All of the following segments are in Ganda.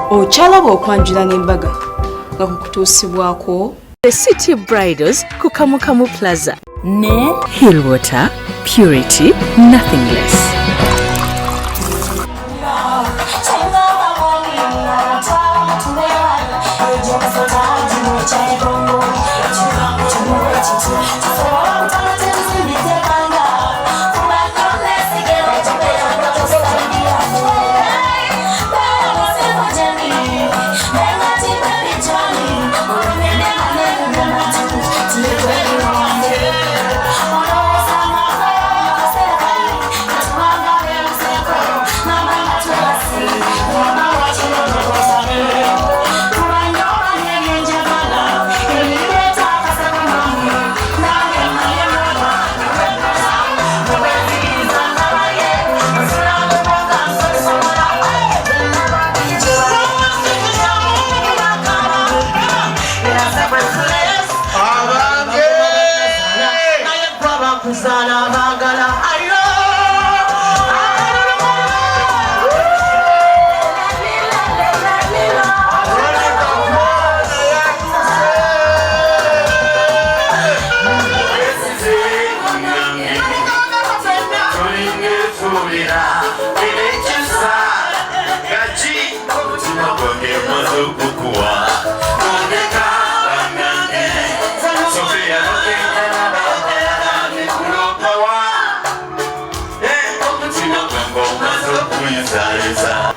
Ochalaba okwanjula n'embaga nga kukutuusibwako The City Bridals ku Kamukamu Plaza ne Hillwater Purity Nothing Less.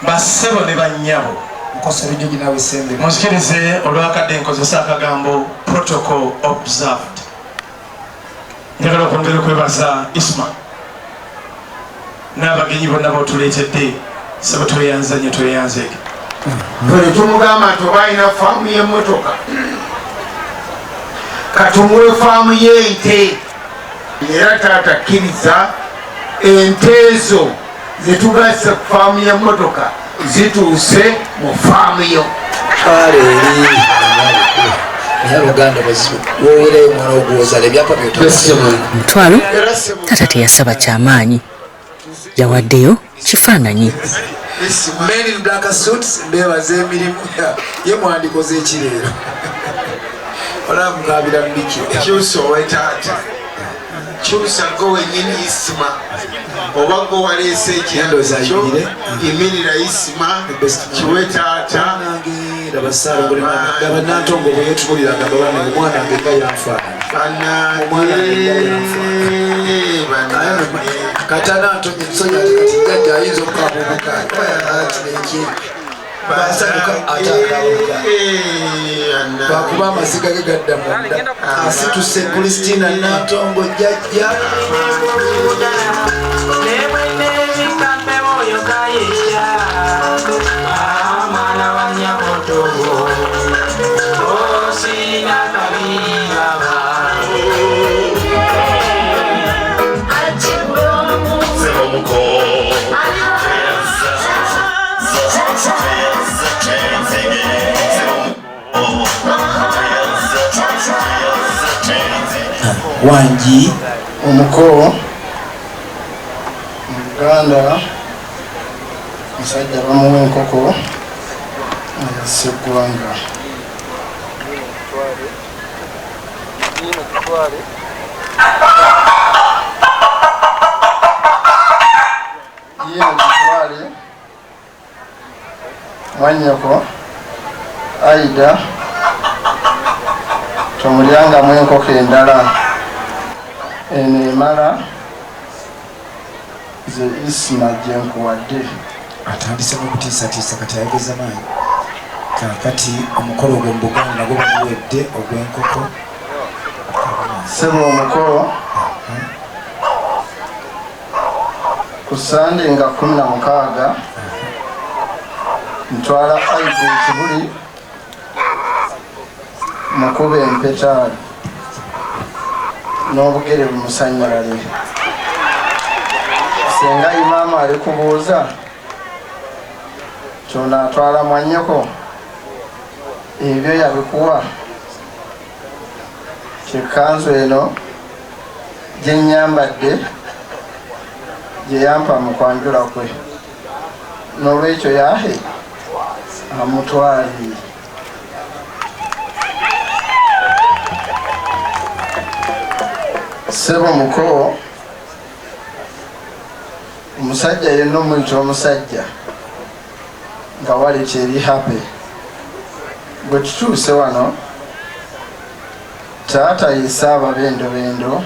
Basebo ne banyabo muzikirize olwakadde nkozesa akagambo protocol observed. Njagala okwongera okwebaza Isma n'abagenyi bonna b'otuleetedde sebo tweyanza nnyo tweyanzeeke. Bwe tumugamba nti oba alina faamu y'emmotoka katumuwe faamu y'ente era taata kkiriza ente ezo zetugasa ku faamu y'emmotoka zituuse mu faamu yo. Kale eri Uganda wowereyo mwana ogwozala ebyapa Mutwalo tata teyasaba kyamaanyi yawaddeyo kifaananyi. Men in black suits mbebaza emirimu ye mwandikoze ekireero olamugabira mbiki kyusa owe taata kyusa go wenyini Isma oba go waleese ekintu kyo imirira Isma kiwe taata abanantongo bwe yetubuliranga babana omwana nge nga yanfaanana katana ntonye nsonyi ati kati jjajja ayinza okukabubukaati basanyuka atakabuka bakuba amasiga ge gadda munda asituse Kristina Nantongo jjajja Wanji omuko Uganda musajja bamuwa enkoko seggwanga yemutwale mwanyoko Aidah tomulyangamu enkoko endala eno emala ze Isma gyenkuwadde. atandise n'okutiisatiisa kati ayogeza maanyi kakati omukolo ogwo mu Buganda nagwo bamuwedde ogw'enkoko sebo omukolo ku Sande nga 16 ntwala Aidah ekibuli mukuba empetaali n'obugere bumusanyalale. Senga imaama ali kubuuza kyona atwala mwannyoko ebyo yabikuwa kyekanzu eno gyenyambadde gye yampa mu kwanjula kwe n'olwekyo yahe amutwali sebo muko omusajja yenna omuyita omusajja nga waleti eri happy bwe tutuuse wano taata ye Sababendobendo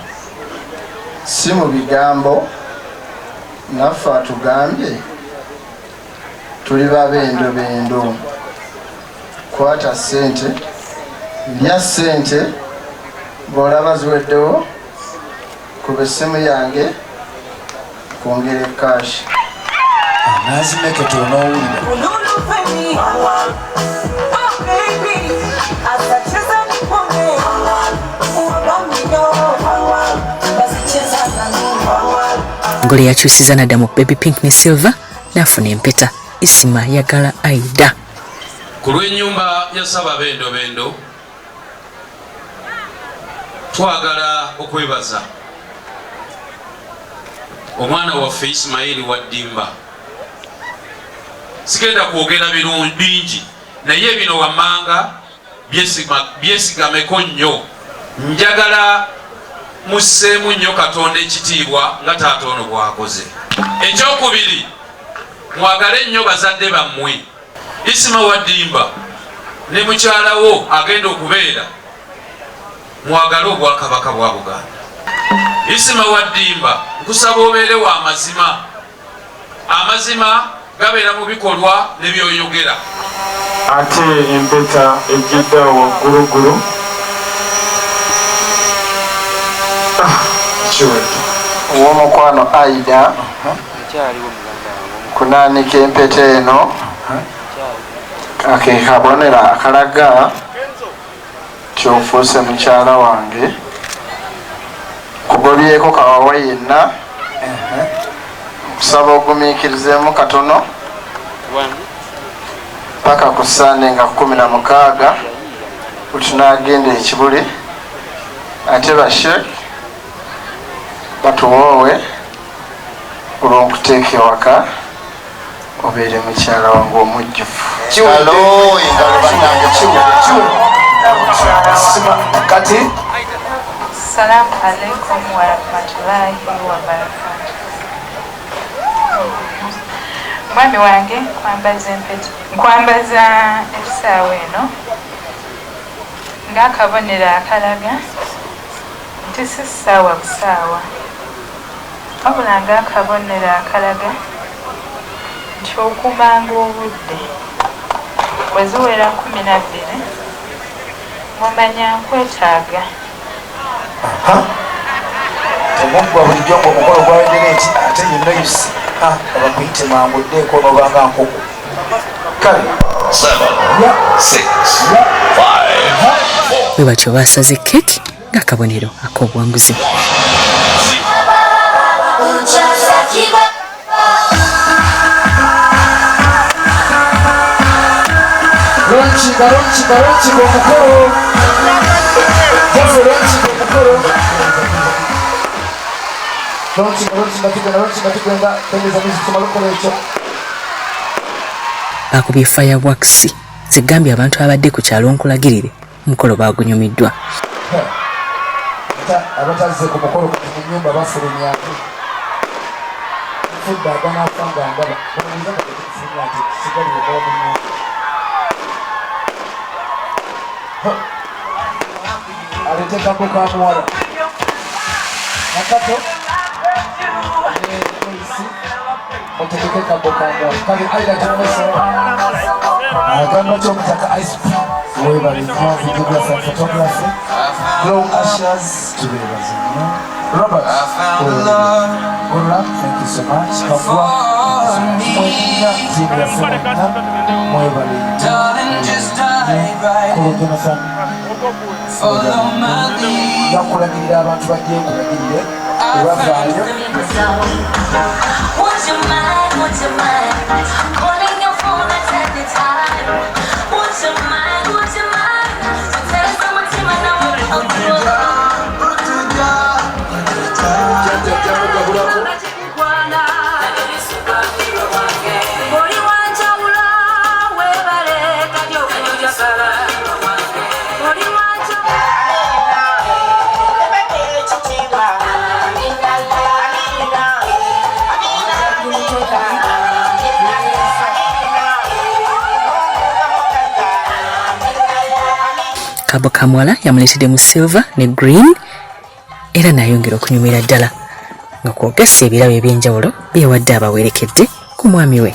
si mu bigambo naffe atugambye tuli babendobendo kwata ssente lya ssente bw'olaba ziweddewo kuba essimu yange kwongera ekashi nazimeketa onoowulira ngole yakyusiza naddamu baby pink ne silver n'afuna empeta Isma yagala Aidah. Ku lw'ennyumba ya Sababendobendo twagala okwebaza omwana waffe Ismail Wadimba. Sigenda kwogera birungi bingi naye bino wammanga byesigameko nnyo. Njagala musseemu nnyo Katonda ekitiibwa nga taata ono bw'akoze. Ekyokubiri, mwagale nnyo bazadde bammwe. Isma Wadimba ne mukyalawo agenda okubeera, mwagale obwakabaka bwa Buganda. Isma Wadimba, nkusaba obeere wa mazima. Amazima gabeera mu bikolwa ne byoyogera. Ate empeta ejjidde waggulugulu owomukwano Aidah kunaanika empeta eno ake kabonera akalaga kyofuuse mukyala wange kugobyeko kawawa yenna kusaba ogumiikirizeemu katono paka ku Sande nga 16 wetunagenda ekibuli ate bashek batuwoowe olw'okuteeka ewaka obeere mukyala wange omujjufu. kati Assalamu alaikum wa rahmatullahi wa barakatuh. Mwami wange nkwambaza ebisaawe eno ng'akabonero akalaga nti si ssaawa busaawa, wabula ng'akabonero akalaga nti okumanga obudde bwe ziwera 12 mumanya nkwetaaga. temuggwa bulijjo ng'omukolo gwawedere nti ate yonna yusi abakuyite mangu ddeeko n'obanga nkoko kale 7, 6, 5, 4. bwe batyo basaze keki ng'akabonero ak'obuwanguzi. Baronchi omukolo jaffe lonchi omukolo lonchi nga tugenda tendeza kusoma ekyo Bakubye fireworks zigambye abantu abadde ku kyalo nkulagirire omukolo bagunyumiddwa. abatazze ku mukolo mu nnyumba bafulumyako fudde aganafanga ndaba omuliza nga tekufulumya nti sigali okola mu nnyumba aletekako ka muwala nakato otegeke kabo ka muwala kale Aidah Ayabjudde agamba kyomutaka ISP webale videography and photography Glow Ushers tubebaze nnyo Robert good luck, thank you so much kabwa mwenya tiimu yaffe mwenna mwebale kolo Jonathan bakulagirira abantu bajje kulagirire ebavaayo Kabo ka Muwala yamuleetedde mu silver ne green era n'ayongera okunyumira ddala nga kwogesa ebirabo eby'enjawulo byewadde abawerekedde ku mwami we.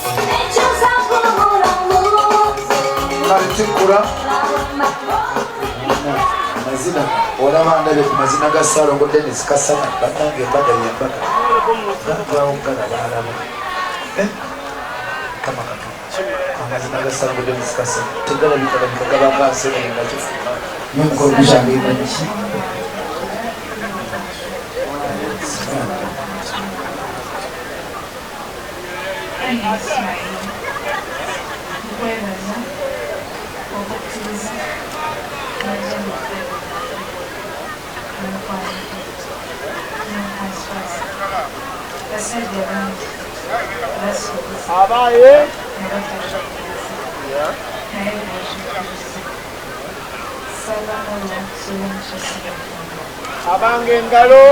Olaba ndabe ku mazina ga Salongo Dennis Kasana bannange embaga y'embaga gagawogana baalaba kama amazina ga Salongo Dennis Kasana tegalabika gaba gaserenga kifuba n'omukolo gujange Abaye abange ngalo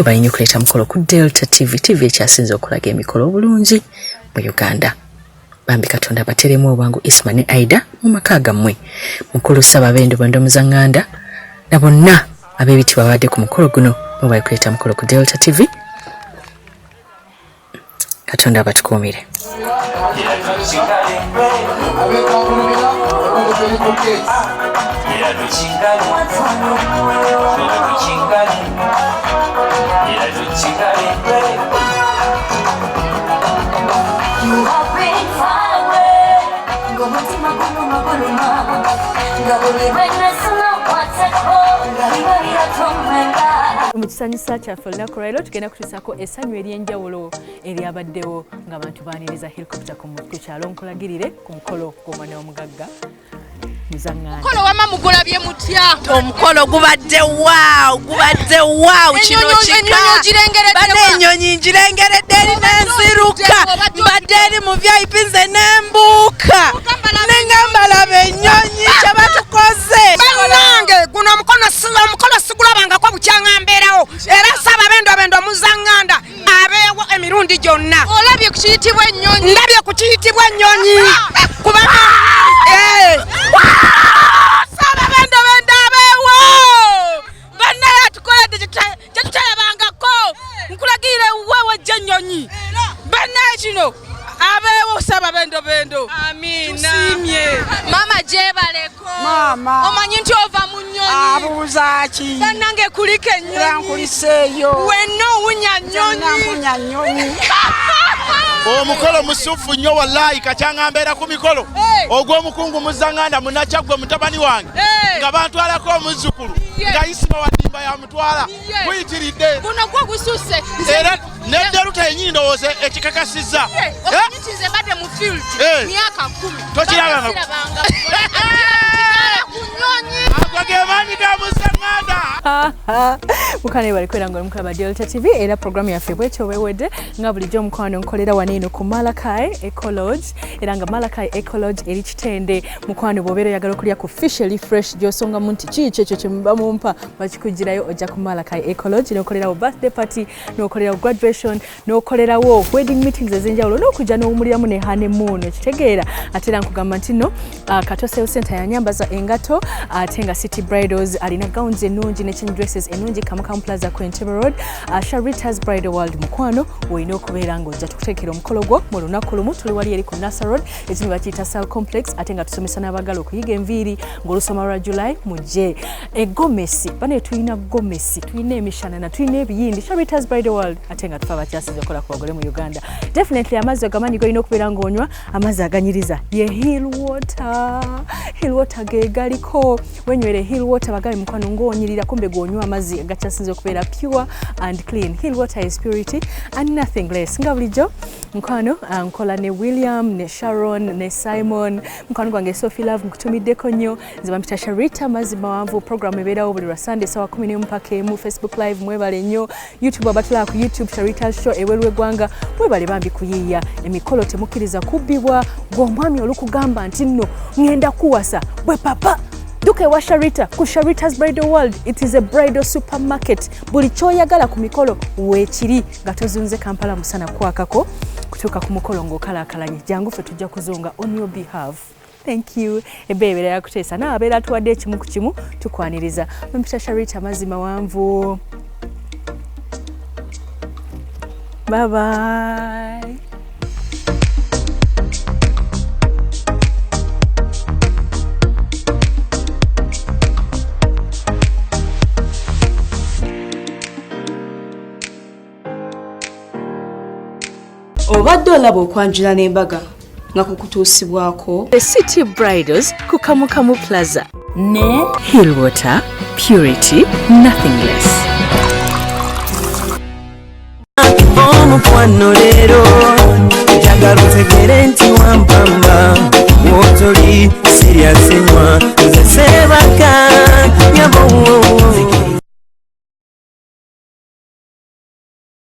balinye okuleeta mukolo ku Delta TV ekyasinze okulaga emikolo obulungi mu Uganda. Bambi Katonda bateremu obwangu Isma ne Aidah mu maka gammwe. Mukulu Sababendobendo Muzabganda na bonna ab'ebitibwa babadde ku mukolo guno bali kuleeta mukolo ku Delta TV. Katonda abatukuumire. Mukisanyisa kyaffe olunaku lwaleero tugenda kutuusaako essanyu ery'enjawulo eryabaddewo ng'abantu baaniriza helicopter ku kyalo nkulagirire ku mukolo gw'omwana w'omugagga Muzabganda. Mukolo wama mugulabye mutya? Omukolo gubadde wow kino kika. Ennyonyi ngirengeredde erina enziruka. Mbadde eri mu VIP nze n'embuuka. Nengamba laba ennyonyi kye batukoze. Bannange guno omukolo sigulabangako bukyanga mbeerawo. Era Sababendobendo Muzabganda abeewo emirundi gyonna. Olabye ku kiyitibwa ennyonyi? Ndabye ku kiyitibwa ennyonyi. Kubanga Sababendobendo abeewo. Bannaye atukoledde kye tutalabangako. Nkulagirire wewe gye ennyonyi. Bannaye kino abeewo Sababendobendo. Amiina. Tusiimye. Mama gyebaleko. Mama. Omanyi nti ova mu nnyonyi. Abuuza ki? Bannange kulika ennyonyi. Era nkuliseeyo. Wenna owunya nnyonyi. omukolo musufu nnyo wallahi kakyanga mbeera ku mikolo ogw'omukungu Muzabganda munakyagwe mutabani wange nga bantwalako omuzzukulu nga Isma Wadimba yamutwala guyitiridde guno gwo gususse era nedderuta yennyini ndowooza ekikakasizza nze badde mu field myaka 10 tokirabanga agwagemaanyi ga Muzabganda mukane bali kwera ngo mukaba Delta TV era program yaffe bwetyo wewedde nga bulijjo omukwano nkolera waneno ku Malakai Ecology era nga Malakai Ecology eri kitende mukwano bw'obeera oyagala okulya ku officially fresh gy'osonga mu nti kiki ekyo kye muba mumpa bakikugirayo ojja ku Malakai Ecology n'okolerawo birthday party n'okolerawo graduation n'okolerawo wedding meetings ez'enjawulo n'okujja n'owumuliramu ne honeymoon ekitegeera ate era nkugamba nti no Kato Sales Center yanyambaza engato ate nga City Bridals alina gowns ennungi ne change dresses ennungi Kamukamu Plaza ku Entebbe Road. Sharita's Bridal World mukwano olina okubeera ng'ojja tukuteekera omukolo gwo mu lunaku lumu tuli wali eri ku Nasa Road ekimu bakiyita Sal Complex ate nga tusomesa n'abagala okuyiga enviiri ng'olusoma lwa July mujje egomesi bane tulina gomesi tulina emishanana tulina ebiyindi Sharita's Bridal World ate nga tufa abakyasiza okola ku bagole mu Uganda. Definitely amazzi agamanyi golina okubeera ng'onywa amazzi aganyiriza ye Hill water ge galiko wenywere Hill water bagabe mukwano ng'onyirira kumbe gonywa amazzi agakyasinze okubeera pure and clean. Hill water is purity and nothing less. Nga bulijjo mukwano nkola ne William ne Sharon ne Simon mukwano gwange Sophie Love nkutumiddeko nnyo nze bampita Sharita mazzi mawanvu program ebeerawo buli lwa Sunday sawa 10 mpaka emu Facebook live mwebale nnyo YouTube abatulaba ku YouTube SHARITAH'SSHOW ewelwe gwanga mwebale bambi kuyiiya emikolo temukkiriza kubbibwa gw'omwami olukugamba nti nno ngenda kuwasa bwe papa duke wa Sharita ku Sharita's Bridal World. It is a bridal supermarket. Buli kyoyagala ku mikolo weekiri nga tozunze Kampala musana kwakako okutuuka ku mukolo ng'okalakalanye jangu ffe tujja kuzonga on your behalf. Thank you. Ebeebera yakuteesa naawe abeera atuwadde ekimu ku kimu tukwaniriza. Mpita Sharita mazima wanvu. Bye bye. Obadde olaba okwanjula n'embaga nga kukutuusibwako The City Bridals ku Kamukamu Plaza ne Hillwater Purity Nothing Less. Omukwano leero njagala otegere nti wampamba wotoli serious.